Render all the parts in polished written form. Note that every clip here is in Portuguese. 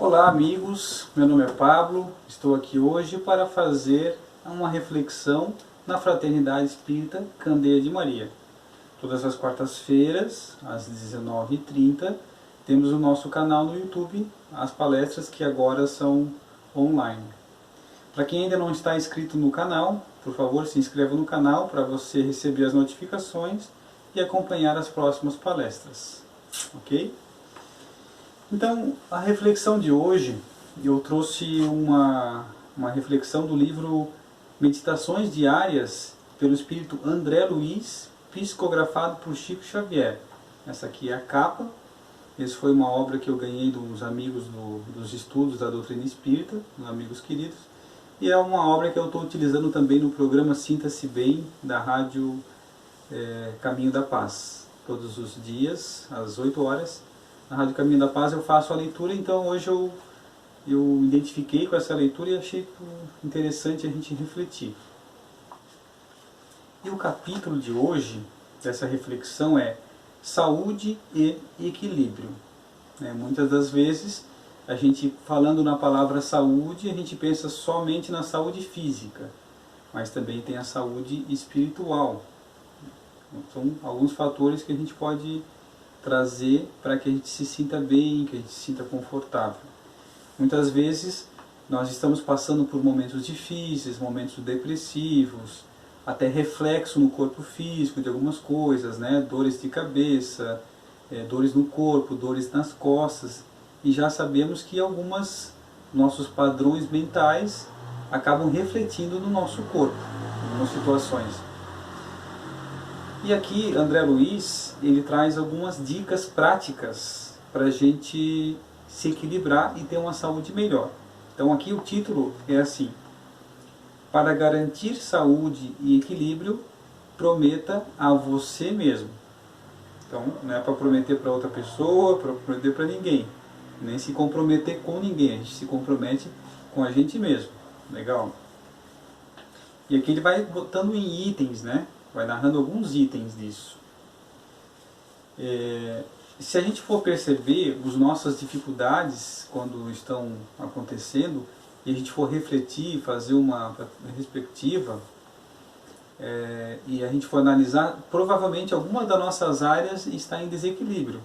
Olá amigos, meu nome é Pablo, estou aqui hoje para fazer uma reflexão na Fraternidade Espírita Candeia de Maria. Todas as quartas-feiras, às 19h30, temos o nosso canal no YouTube, as palestras que agora são online. Para quem ainda não está inscrito no canal, por favor se inscreva no canal para você receber as notificações e acompanhar as próximas palestras, ok? Então, a reflexão de hoje, eu trouxe uma reflexão do livro Meditações Diárias, pelo Espírito André Luiz, psicografado por Chico Xavier. Essa aqui é a capa. Essa foi uma obra que eu ganhei dos amigos dos estudos da doutrina espírita, dos amigos queridos. E é uma obra que eu estou utilizando também no programa Sinta-se Bem, da rádio Caminho da Paz. Todos os dias, às 8 horas, na Rádio Caminho da Paz eu faço a leitura, então hoje eu identifiquei com essa leitura e achei interessante a gente refletir. E o capítulo de hoje, dessa reflexão, é Saúde e Equilíbrio. Muitas das vezes, a gente falando na palavra saúde, a gente pensa somente na saúde física, mas também tem a saúde espiritual. São alguns fatores que a gente pode trazer para que a gente se sinta bem, que a gente se sinta confortável. Muitas vezes nós estamos passando por momentos difíceis, momentos depressivos, até reflexo no corpo físico de algumas coisas, dores de cabeça, dores no corpo, dores nas costas, e já sabemos que nossos padrões mentais acabam refletindo no nosso corpo, em algumas situações. E aqui, André Luiz, ele traz algumas dicas práticas para a gente se equilibrar e ter uma saúde melhor. Então aqui o título é assim: para garantir saúde e equilíbrio, prometa a você mesmo. Então não é para prometer para outra pessoa, para prometer para ninguém, nem se comprometer com ninguém, a gente se compromete com a gente mesmo. Legal? E aqui ele vai botando em itens, vai narrando alguns itens disso. Se a gente for perceber as nossas dificuldades quando estão acontecendo, e a gente for refletir, fazer uma perspectiva, e a gente for analisar, provavelmente alguma das nossas áreas está em desequilíbrio.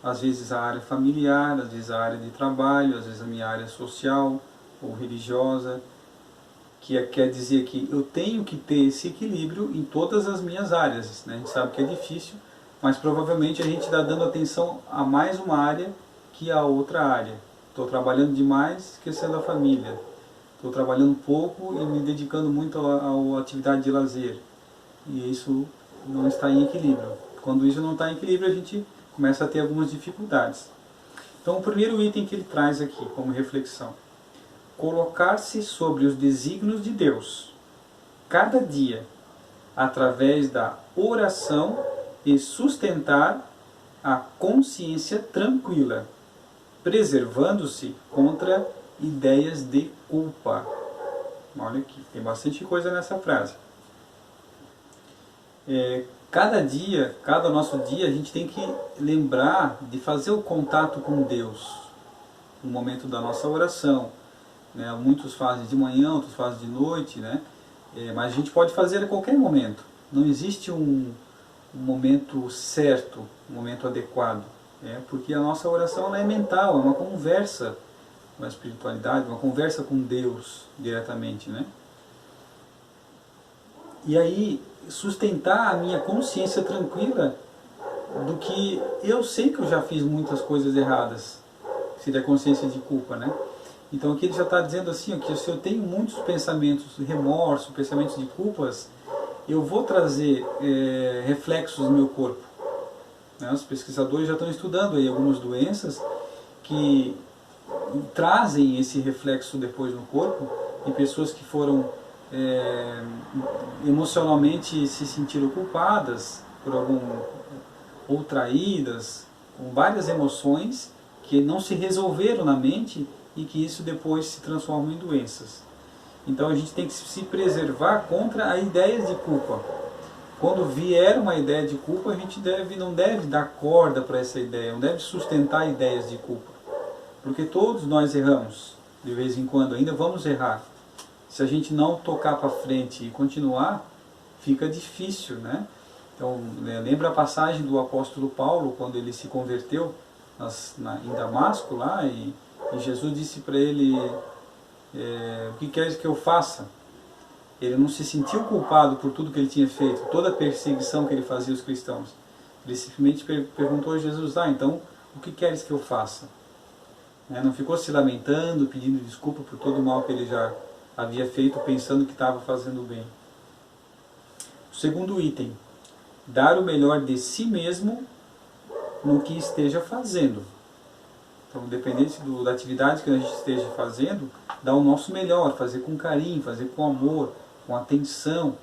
Às vezes a área familiar, às vezes a área de trabalho, às vezes a minha área social ou religiosa, que quer dizer que eu tenho que ter esse equilíbrio em todas as minhas áreas. A gente sabe que é difícil, mas provavelmente a gente está dando atenção a mais uma área que a outra área. Estou trabalhando demais, esquecendo a família. Estou trabalhando pouco e me dedicando muito à atividade de lazer. E isso não está em equilíbrio. Quando isso não está em equilíbrio, a gente começa a ter algumas dificuldades. Então o primeiro item que ele traz aqui como reflexão: colocar-se sobre os desígnios de Deus, cada dia, através da oração, e sustentar a consciência tranquila, preservando-se contra ideias de culpa. Olha aqui, tem bastante coisa nessa frase. Cada dia, cada nosso dia, a gente tem que lembrar de fazer o contato com Deus, no momento da nossa oração. Muitos fazem de manhã, outros fazem de noite, mas a gente pode fazer a qualquer momento. Não existe um momento certo, um momento adequado, porque a nossa oração ela é mental, é uma conversa com a espiritualidade, uma conversa com Deus diretamente. E aí sustentar a minha consciência tranquila do que eu sei que eu já fiz muitas coisas erradas, seria a consciência de culpa, Então aqui ele já está dizendo assim, que se eu tenho muitos pensamentos de remorso, pensamentos de culpas, eu vou trazer reflexos no meu corpo. Os pesquisadores já estão estudando aí algumas doenças que trazem esse reflexo depois no corpo, e pessoas que foram emocionalmente se sentiram culpadas por ou traídas, com várias emoções que não se resolveram na mente, e que isso depois se transforma em doenças. Então a gente tem que se preservar contra a ideia de culpa. Quando vier uma ideia de culpa, a gente não deve dar corda para essa ideia, não deve sustentar ideias de culpa. Porque todos nós erramos, de vez em quando, ainda vamos errar. Se a gente não tocar para frente e continuar, fica difícil, né? Então, lembra a passagem do apóstolo Paulo, quando ele se converteu em Damasco, lá, e Jesus disse para ele, o que queres que eu faça? Ele não se sentiu culpado por tudo que ele tinha feito, toda a perseguição que ele fazia aos cristãos. Ele simplesmente perguntou a Jesus, então, o que queres que eu faça? Não ficou se lamentando, pedindo desculpa por todo o mal que ele já havia feito, pensando que estava fazendo bem. O segundo item, dar o melhor de si mesmo no que esteja fazendo. Então, independente da atividade que a gente esteja fazendo, dar o nosso melhor, fazer com carinho, fazer com amor, com atenção,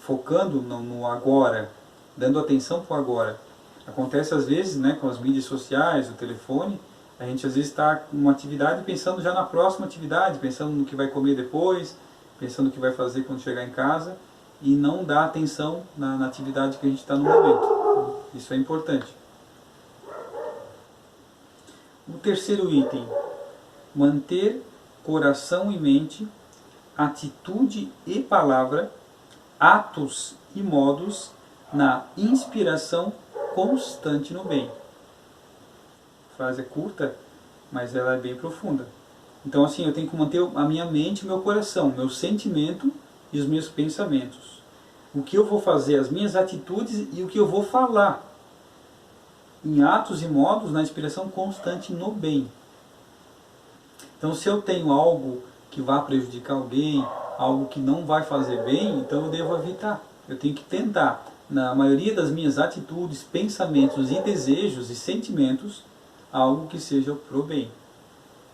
focando no agora, dando atenção para o agora. Acontece às vezes, com as mídias sociais, o telefone, a gente às vezes está com uma atividade pensando já na próxima atividade, pensando no que vai comer depois, pensando no que vai fazer quando chegar em casa, e não dá atenção na atividade que a gente está no momento. Isso é importante. O terceiro item, manter coração e mente, atitude e palavra, atos e modos na inspiração constante no bem. A frase é curta, mas ela é bem profunda. Então assim, eu tenho que manter a minha mente e meu coração, meu sentimento e os meus pensamentos. O que eu vou fazer, as minhas atitudes e o que eu vou falar. Em atos e modos, na inspiração constante no bem. Então se eu tenho algo que vá prejudicar alguém, algo que não vai fazer bem, então eu devo evitar. Eu tenho que tentar, na maioria das minhas atitudes, pensamentos e desejos e sentimentos, algo que seja pro bem.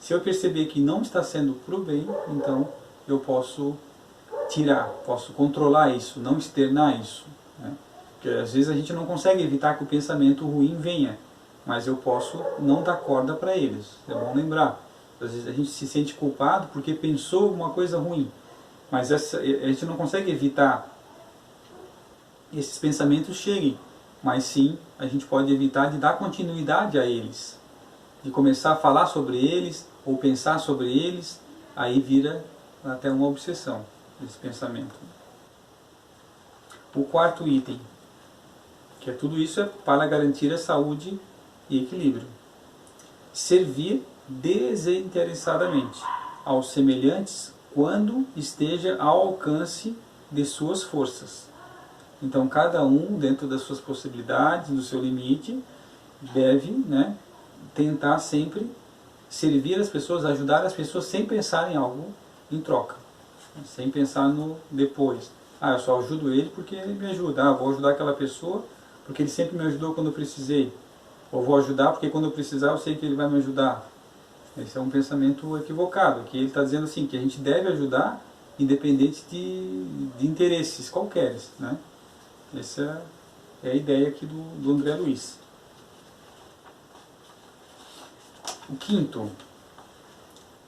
Se eu perceber que não está sendo pro bem, então eu posso tirar, posso controlar isso, não externar isso. Porque às vezes a gente não consegue evitar que o pensamento ruim venha, mas eu posso não dar corda para eles. É bom lembrar. Às vezes a gente se sente culpado porque pensou alguma coisa ruim, mas a gente não consegue evitar esses pensamentos cheguem, mas sim a gente pode evitar de dar continuidade a eles, de começar a falar sobre eles ou pensar sobre eles, aí vira até uma obsessão esse pensamento. O quarto item, que tudo isso é para garantir a saúde e equilíbrio. Servir desinteressadamente aos semelhantes quando esteja ao alcance de suas forças. Então cada um, dentro das suas possibilidades, do seu limite, deve tentar sempre servir as pessoas, ajudar as pessoas sem pensar em algo em troca, sem pensar no depois. Eu só ajudo ele porque ele me ajuda. Vou ajudar aquela pessoa porque ele sempre me ajudou quando eu precisei. Ou vou ajudar porque quando eu precisar eu sei que ele vai me ajudar. Esse é um pensamento equivocado, que ele está dizendo assim, que a gente deve ajudar independente de interesses qualquer. Essa é a ideia aqui do André Luiz. O quinto,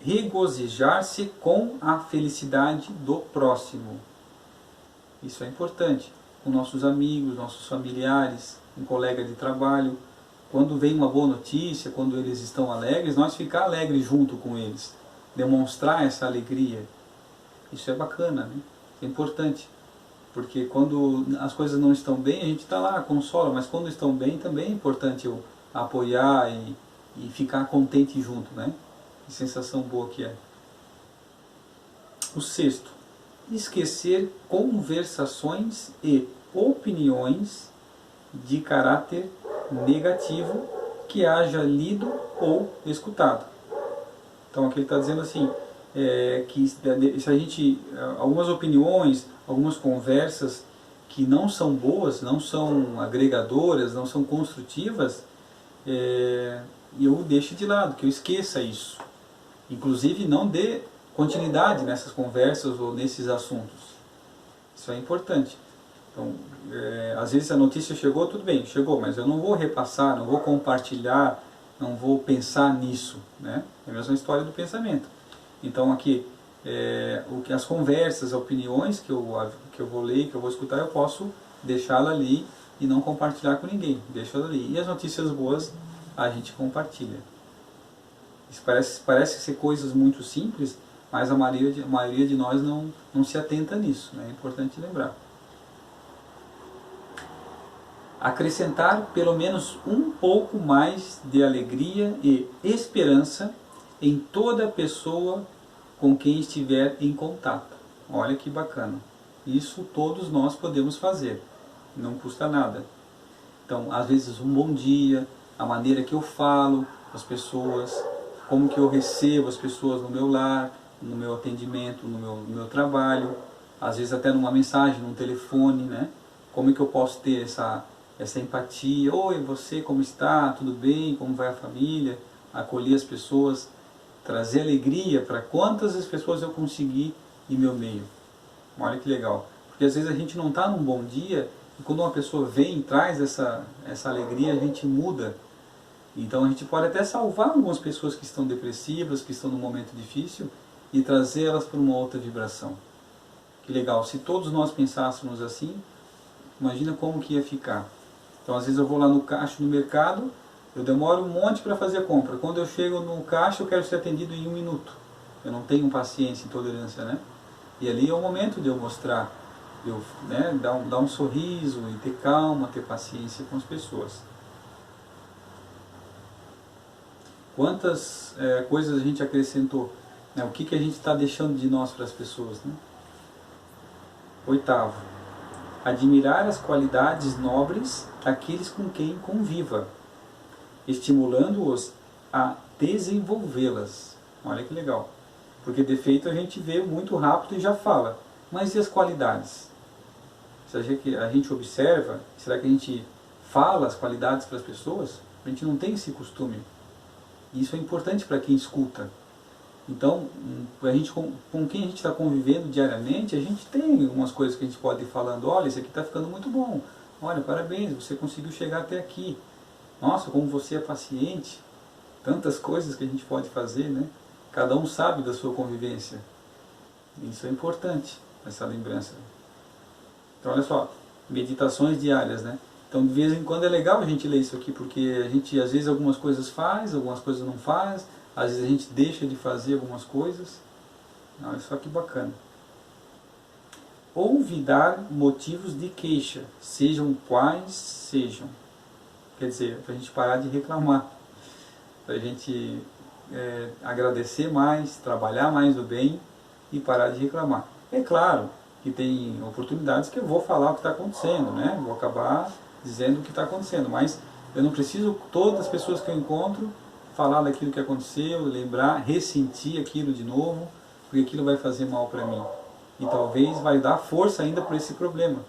regozijar-se com a felicidade do próximo. Isso é importante. Com nossos amigos, nossos familiares, um colega de trabalho. Quando vem uma boa notícia, quando eles estão alegres, nós ficar alegres junto com eles. Demonstrar essa alegria. Isso é bacana, é importante. Porque quando as coisas não estão bem, a gente está lá, consola. Mas quando estão bem, também é importante eu apoiar e ficar contente junto, Que sensação boa que é. O sexto, esquecer conversações e opiniões de caráter negativo que haja lido ou escutado. Então aqui ele está dizendo assim, que se a gente, algumas opiniões, algumas conversas que não são boas, não são agregadoras, não são construtivas, eu deixo de lado, que eu esqueça isso. Inclusive não dê continuidade nessas conversas ou nesses assuntos. Isso é importante. Então, às vezes a notícia chegou, tudo bem, chegou, mas eu não vou repassar, não vou compartilhar, não vou pensar nisso. É a mesma história do pensamento. Então aqui, as conversas, as opiniões que eu vou ler, que eu vou escutar, eu posso deixá-la ali e não compartilhar com ninguém. Deixa ela ali. E as notícias boas a gente compartilha. Isso parece ser coisas muito simples, mas a maioria de nós não se atenta nisso, né? É importante lembrar. Acrescentar pelo menos um pouco mais de alegria e esperança em toda pessoa com quem estiver em contato. Olha que bacana. Isso todos nós podemos fazer, não custa nada. Então, às vezes um bom dia, a maneira que eu falo com as pessoas, como que eu recebo as pessoas no meu lar, no meu atendimento, no meu trabalho, às vezes até numa mensagem, num telefone, né? Como é que eu posso ter essa empatia? Oi, você, como está? Tudo bem? Como vai a família? Acolher as pessoas, trazer alegria para quantas as pessoas eu conseguir em meu meio. Olha que legal. Porque às vezes a gente não está num bom dia e quando uma pessoa vem e traz essa alegria, a gente muda. Então a gente pode até salvar algumas pessoas que estão depressivas, que estão num momento difícil e trazê-las para uma outra vibração. Que legal. Se todos nós pensássemos assim, imagina como que ia ficar. Então às vezes eu vou lá no caixa, no mercado, eu demoro um monte para fazer a compra. Quando eu chego no caixa, eu quero ser atendido em 1 minuto. Eu não tenho paciência e tolerância, né? E ali é o momento de eu mostrar, de eu, né, dar um sorriso e ter calma, ter paciência com as pessoas. Quantas coisas a gente acrescentou, né? O que a gente está deixando de nós para as pessoas, né? 8º, admirar as qualidades nobres daqueles com quem conviva, estimulando-os a desenvolvê-las. Olha que legal. Porque defeito a gente vê muito rápido e já fala. Mas e as qualidades? Será que a gente observa? Será que a gente fala as qualidades para as pessoas? A gente não tem esse costume. Isso é importante para quem escuta. Então, a gente, com quem a gente está convivendo diariamente, a gente tem algumas coisas que a gente pode ir falando. Olha, isso aqui está ficando muito bom. Olha, parabéns, você conseguiu chegar até aqui. Nossa, como você é paciente. Tantas coisas que a gente pode fazer, né? Cada um sabe da sua convivência. Isso é importante, essa lembrança. Então, olha só, meditações diárias, né? Então, de vez em quando é legal a gente ler isso aqui, porque a gente, às vezes, algumas coisas faz, algumas coisas não faz, às vezes a gente deixa de fazer algumas coisas. Olha só que bacana. Olvidar motivos de queixa, sejam quais sejam. Quer dizer, para a gente parar de reclamar, para a gente agradecer mais, trabalhar mais o bem e parar de reclamar. É claro que tem oportunidades que eu vou falar o que está acontecendo, né? Vou acabar dizendo o que está acontecendo, mas eu não preciso, todas as pessoas que eu encontro, falar daquilo que aconteceu, lembrar, ressentir aquilo de novo, porque aquilo vai fazer mal para mim. E talvez vai dar força ainda para esse problema,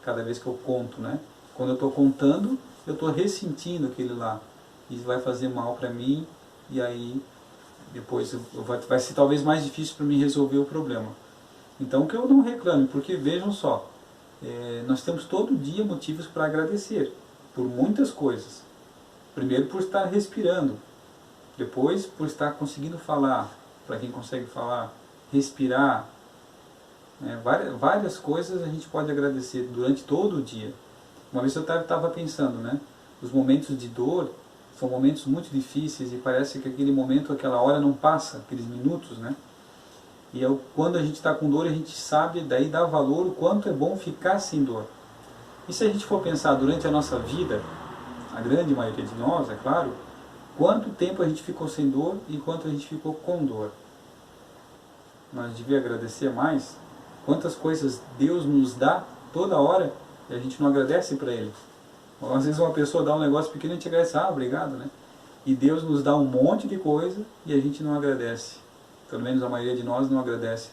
cada vez que eu conto, né? Quando eu estou contando, eu estou ressentindo aquele lá. Isso vai fazer mal para mim, e aí depois vai ser talvez mais difícil para mim resolver o problema. Então que eu não reclame, porque vejam só, nós temos todo dia motivos para agradecer, por muitas coisas. Primeiro por estar respirando, depois por estar conseguindo falar, para quem consegue falar, respirar. Várias coisas a gente pode agradecer durante todo o dia. Uma vez eu estava pensando, né? Os momentos de dor são momentos muito difíceis e parece que aquele momento, aquela hora não passa, aqueles minutos, né? E quando a gente está com dor, a gente sabe, daí dá valor o quanto é bom ficar sem dor. E se a gente for pensar durante a nossa vida, a grande maioria de nós, é claro, quanto tempo a gente ficou sem dor e quanto a gente ficou com dor. Nós devíamos agradecer mais. Quantas coisas Deus nos dá toda hora e a gente não agradece para Ele. Às vezes uma pessoa dá um negócio pequeno e a gente agradece, obrigado, né? E Deus nos dá um monte de coisa e a gente não agradece. Pelo menos a maioria de nós não agradece.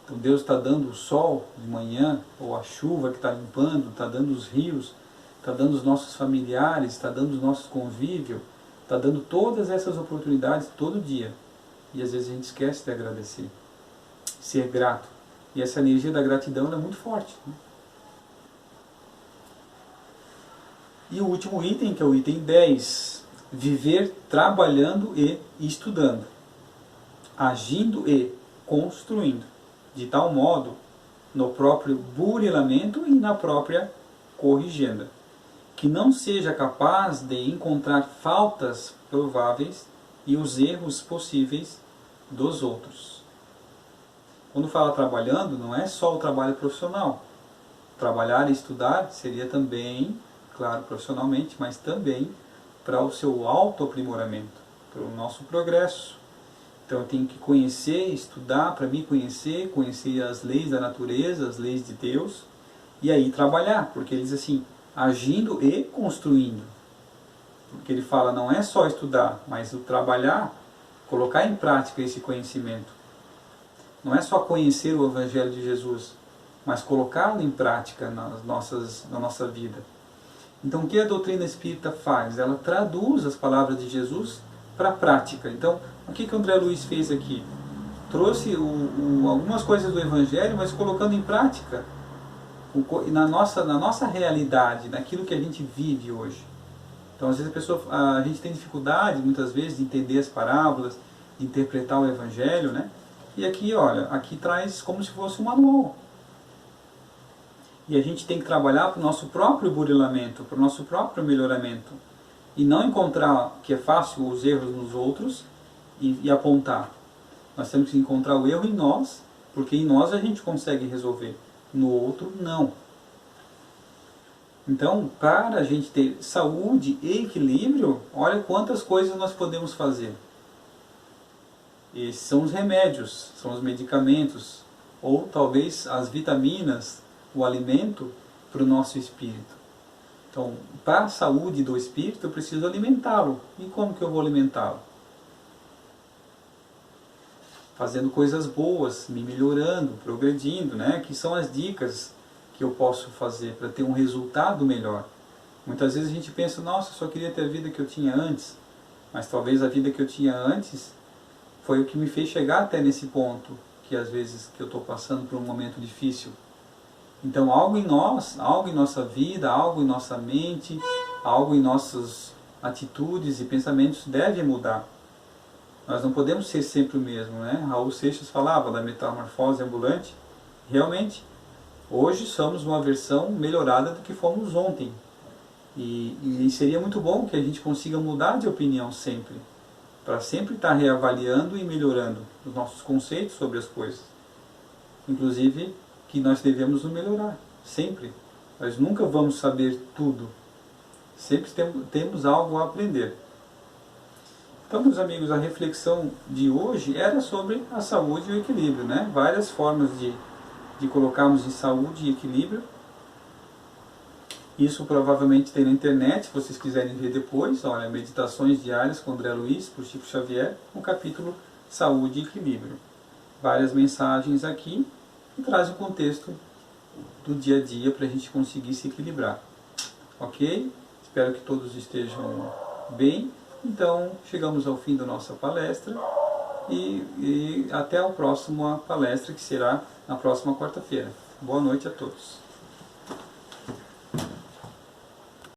Então Deus está dando o sol de manhã, ou a chuva que está limpando, está dando os rios, está dando os nossos familiares, está dando os nossos convívios, está dando todas essas oportunidades todo dia. E às vezes a gente esquece de agradecer, ser grato. E essa energia da gratidão é muito forte, né? E o último item, que é o item 10, viver trabalhando e estudando, agindo e construindo, de tal modo, no próprio burilamento e na própria corrigenda, que não seja capaz de encontrar faltas prováveis e os erros possíveis dos outros. Quando fala trabalhando, não é só o trabalho profissional. Trabalhar e estudar seria também, claro, profissionalmente, mas também para o seu autoaprimoramento, para o nosso progresso. Então eu tenho que conhecer, estudar para me conhecer, conhecer as leis da natureza, as leis de Deus, e aí trabalhar, porque ele diz assim, agindo e construindo. Porque ele fala, não é só estudar, mas o trabalhar, colocar em prática esse conhecimento. Não é só conhecer o Evangelho de Jesus, mas colocá-lo em prática na nossa vida. Então o que a doutrina espírita faz? Ela traduz as palavras de Jesus para a prática. Então, o que o André Luiz fez aqui? Trouxe algumas coisas do Evangelho, mas colocando em prática na nossa realidade, naquilo que a gente vive hoje. Então, às vezes a gente tem dificuldade, muitas vezes, de entender as parábolas, de interpretar o Evangelho, né? E aqui, olha, aqui traz como se fosse um manual. E a gente tem que trabalhar para o nosso próprio burilamento, para o nosso próprio melhoramento. E não encontrar que é fácil os erros nos outros e apontar. Nós temos que encontrar o erro em nós, porque em nós a gente consegue resolver. No outro, não. Então, para a gente ter saúde e equilíbrio, olha quantas coisas nós podemos fazer. Esses são os remédios, são os medicamentos, ou talvez as vitaminas, o alimento para o nosso espírito. Então, para a saúde do espírito, eu preciso alimentá-lo. E como que eu vou alimentá-lo? Fazendo coisas boas, me melhorando, progredindo, né? Que são as dicas que eu posso fazer para ter um resultado melhor. Muitas vezes a gente pensa, nossa, eu só queria ter a vida que eu tinha antes. Mas talvez a vida que eu tinha antes foi o que me fez chegar até nesse ponto, que às vezes que eu estou passando por um momento difícil. Então algo em nós, algo em nossa vida, algo em nossa mente, algo em nossas atitudes e pensamentos deve mudar. Nós não podemos ser sempre o mesmo, né? Raul Seixas falava da metamorfose ambulante. Realmente, hoje somos uma versão melhorada do que fomos ontem. E seria muito bom que a gente consiga mudar de opinião sempre, para sempre estar reavaliando e melhorando os nossos conceitos sobre as coisas. Inclusive, que nós devemos nos melhorar, sempre. Nós nunca vamos saber tudo. Sempre temos algo a aprender. Então, meus amigos, a reflexão de hoje era sobre a saúde e o equilíbrio, né? Várias formas de colocarmos em saúde e equilíbrio. Isso provavelmente tem na internet, se vocês quiserem ver depois. Olha, Meditações Diárias com André Luiz, por Chico Xavier, no capítulo Saúde e Equilíbrio. Várias mensagens aqui que trazem o contexto do dia a dia para a gente conseguir se equilibrar. Ok? Espero que todos estejam bem. Então, chegamos ao fim da nossa palestra e até a próxima palestra, que será na próxima quarta-feira. Boa noite a todos.